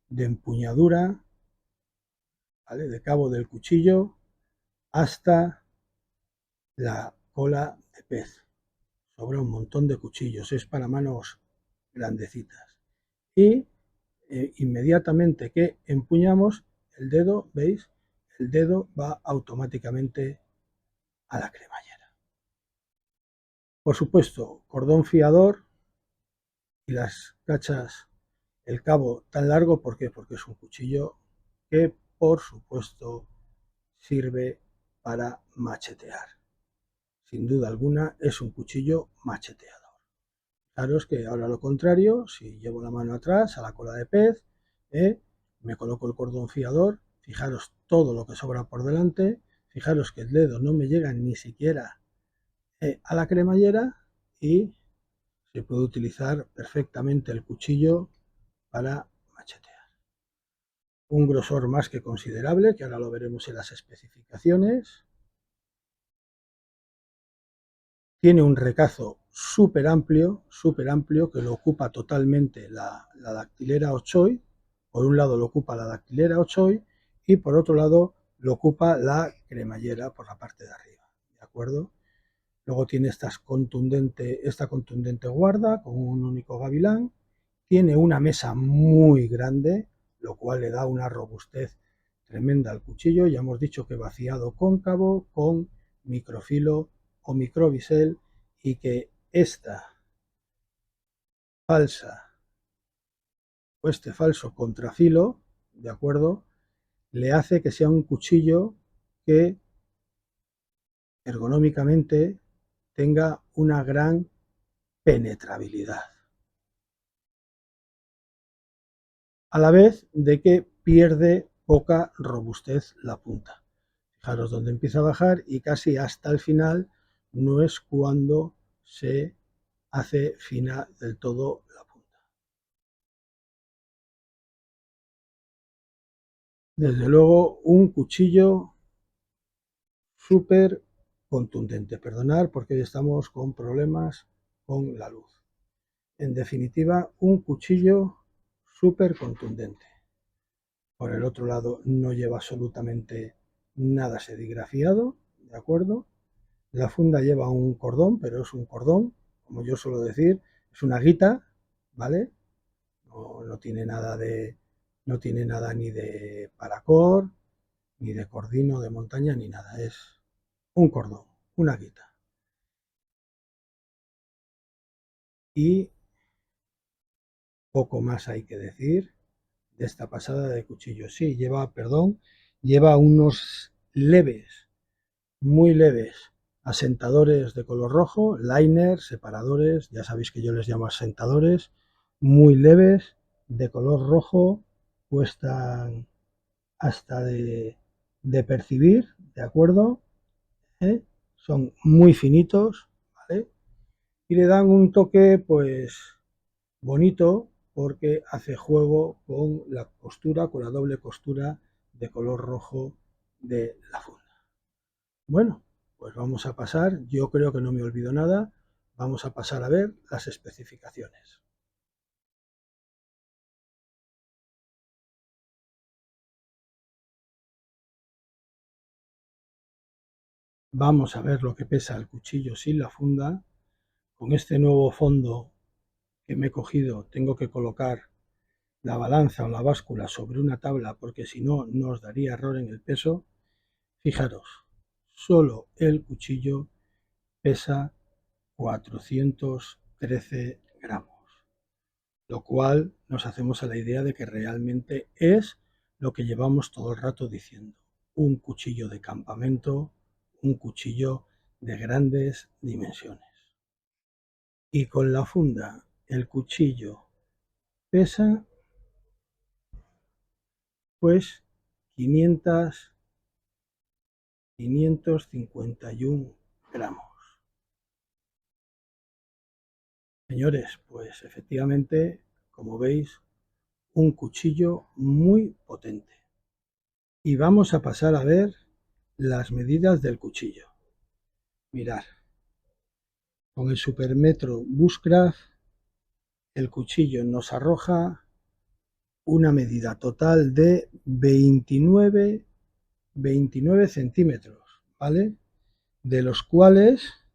de empuñadura, ¿vale? De cabo del cuchillo hasta la cola de pez. Sobra un montón de cuchillos, es para manos grandecitas. Y inmediatamente que empuñamos el dedo, ¿veis? El dedo va automáticamente a la cremallera. Por supuesto, cordón fiador y las cachas, el cabo tan largo, ¿por qué? Porque es un cuchillo que, por supuesto, sirve para machetear. Sin duda alguna, es un cuchillo macheteador. Fijaros que ahora lo contrario, si llevo la mano atrás a la cola de pez, me coloco el cordón fiador, fijaros todo lo que sobra por delante, fijaros que el dedo no me llega ni siquiera a la cremallera y se puede utilizar perfectamente el cuchillo para machetear. Un grosor más que considerable, que ahora lo veremos en las especificaciones. Tiene un recazo súper amplio, que lo ocupa totalmente la dactilera Ochoy. Por un lado lo ocupa la dactilera Ochoy y por otro lado lo ocupa la cremallera por la parte de arriba, ¿de acuerdo? Luego tiene esta contundente guarda con un único gavilán. Tiene una mesa muy grande, lo cual le da una robustez tremenda al cuchillo. Ya hemos dicho que vaciado cóncavo con microfilo o microbisel y que esta falsa o este falso contrafilo, ¿de acuerdo? Le hace que sea un cuchillo que ergonómicamente tenga una gran penetrabilidad. A la vez de que pierde poca robustez la punta. Fijaros donde empieza a bajar y casi hasta el final no es cuando se hace fina del todo la punta. Desde luego un cuchillo súper contundente. Perdonar porque hoy estamos con problemas con la luz. En definitiva, un cuchillo súper contundente. Por el otro lado, no lleva absolutamente nada serigrafiado, ¿de acuerdo? La funda lleva un cordón, pero es un cordón, como yo suelo decir, es una guita, ¿vale? No tiene nada no tiene nada ni de paracord, ni de cordino de montaña, ni nada. Es un cordón, una guita. Y poco más hay que decir de esta pasada de cuchillo. Sí, lleva unos leves, muy leves asentadores de color rojo, liner, separadores, ya sabéis que yo les llamo asentadores, muy leves, de color rojo, cuestan hasta de percibir, ¿de acuerdo? ¿Eh? Son muy finitos, ¿vale? Y le dan un toque, pues, bonito, porque hace juego con la costura, con la doble costura de color rojo de la funda. Bueno, pues vamos a pasar, yo creo que no me olvido nada, vamos a pasar a ver las especificaciones. Vamos a ver lo que pesa el cuchillo sin la funda. Con este nuevo fondo que me he cogido, tengo que colocar la balanza o la báscula sobre una tabla porque si no nos daría error en el peso. Fijaros, solo el cuchillo pesa 413 gramos, lo cual nos hacemos a la idea de que realmente es lo que llevamos todo el rato diciendo, un cuchillo de campamento, un cuchillo de grandes dimensiones. Y con la funda el cuchillo pesa pues 551 gramos. Señores, pues efectivamente, como veis, un cuchillo muy potente. Y vamos a pasar a ver las medidas del cuchillo. Mirad, con el Supermetro Bushcraft, el cuchillo nos arroja una medida total de 29 centímetros, ¿vale? De los cuales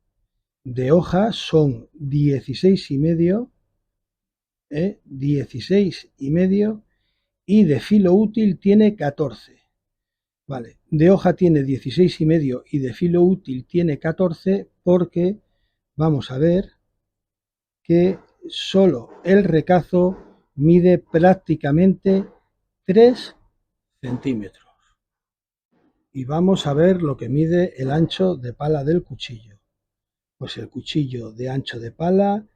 de hoja son 16,5, 16,5, y de filo útil tiene 14. Vale, de hoja tiene 16,5 y de filo útil tiene 14 porque vamos a ver que solo el recazo mide prácticamente 3 centímetros. Y vamos a ver lo que mide el ancho de pala del cuchillo. Pues el cuchillo de ancho de pala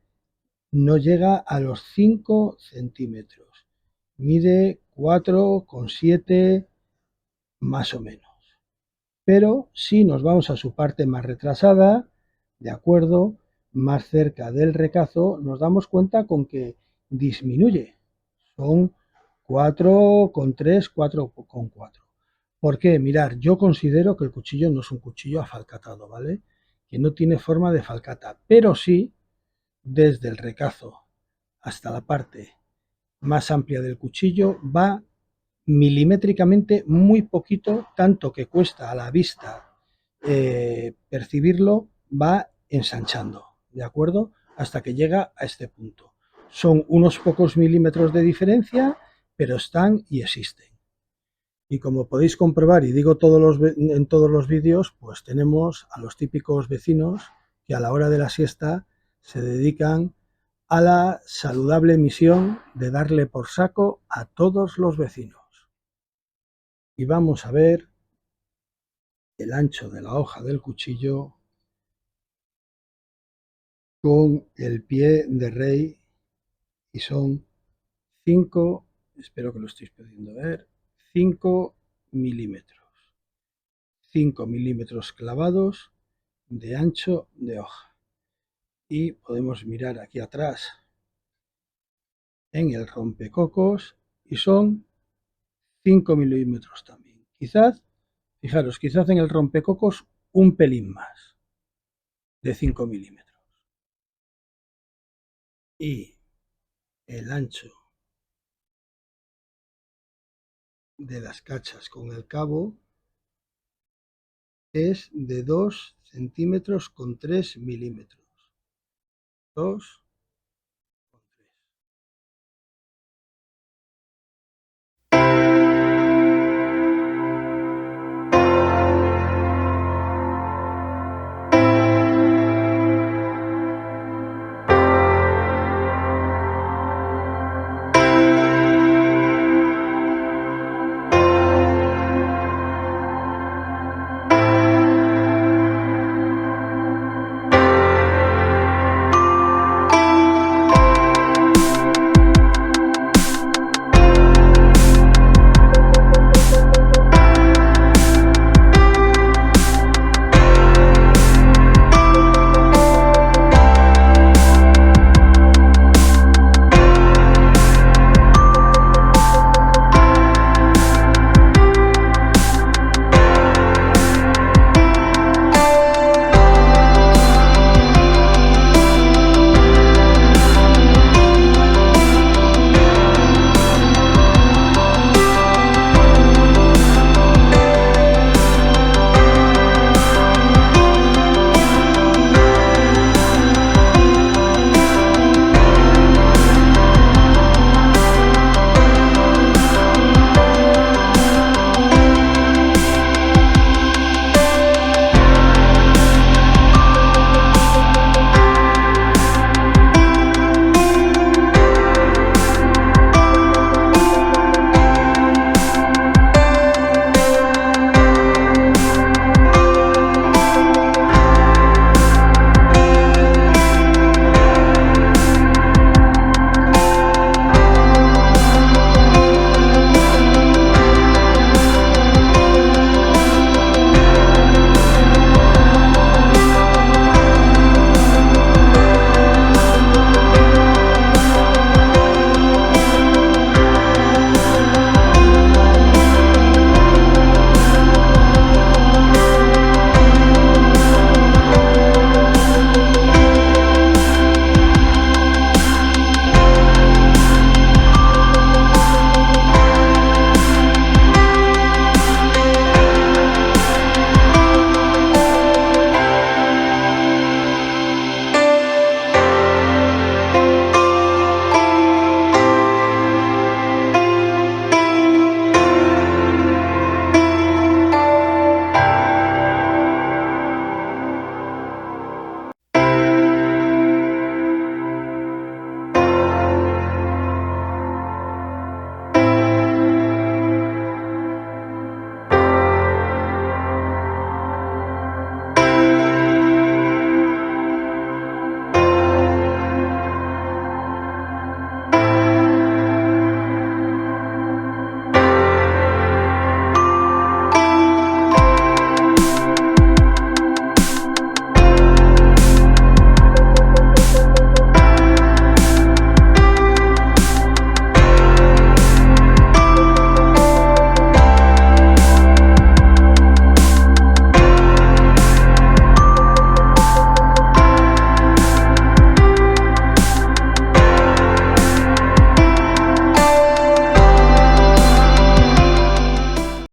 no llega a los 5 centímetros. Mide 4,7 más o menos. Pero si nos vamos a su parte más retrasada, de acuerdo, más cerca del recazo, nos damos cuenta con que disminuye. Son 4,3, 4,4. ¿Por qué? Mirar, yo considero que el cuchillo no es un cuchillo afalcatado, ¿vale? Que no tiene forma de falcata, pero sí, desde el recazo hasta la parte más amplia del cuchillo va milimétricamente muy poquito, tanto que cuesta a la vista percibirlo, va ensanchando, ¿de acuerdo? Hasta que llega a este punto. Son unos pocos milímetros de diferencia, pero están y existen. Y como podéis comprobar, y digo en todos los vídeos, pues tenemos a los típicos vecinos que a la hora de la siesta se dedican a la saludable misión de darle por saco a todos los vecinos. Y vamos a ver el ancho de la hoja del cuchillo con el pie de rey, y son 5, espero que lo estéis pudiendo ver, 5 milímetros. 5 milímetros clavados de ancho de hoja. Y podemos mirar aquí atrás en el rompecocos y son 5 milímetros también. Quizás, fijaros, quizás en el rompecocos un pelín más de 5 milímetros. Y el ancho de las cachas con el cabo es de 2 centímetros con 3 milímetros. 2